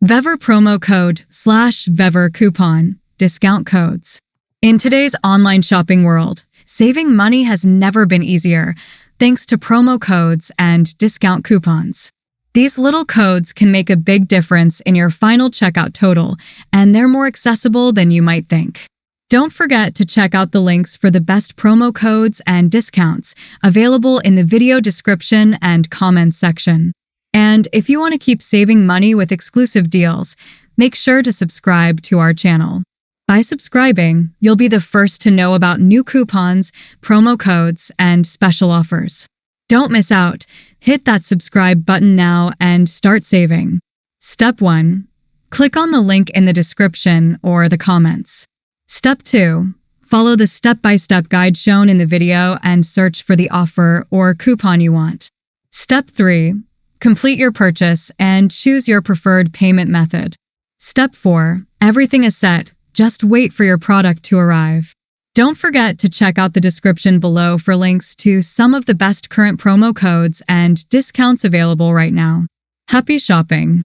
Vevor promo code /Vevor coupon, discount codes. In today's online shopping world, saving money has never been easier thanks to promo codes and discount coupons. These little codes can make a big difference in your final checkout total, and they're more accessible than you might think. Don't forget to check out the links for the best promo codes and discounts available in the video description and comments section. And if you want to keep saving money with exclusive deals, make sure to subscribe to our channel. By subscribing, you'll be the first to know about new coupons, promo codes, and special offers. Don't miss out. Hit that subscribe button now and start saving. Step 1. Click on the link in the description or the comments. Step 2. Follow the step-by-step guide shown in the video and search for the offer or coupon you want. Step 3. Complete your purchase and choose your preferred payment method. Step 4. Everything is set. Just wait for your product to arrive. Don't forget to check out the description below for links to some of the best current promo codes and discounts available right now. Happy shopping!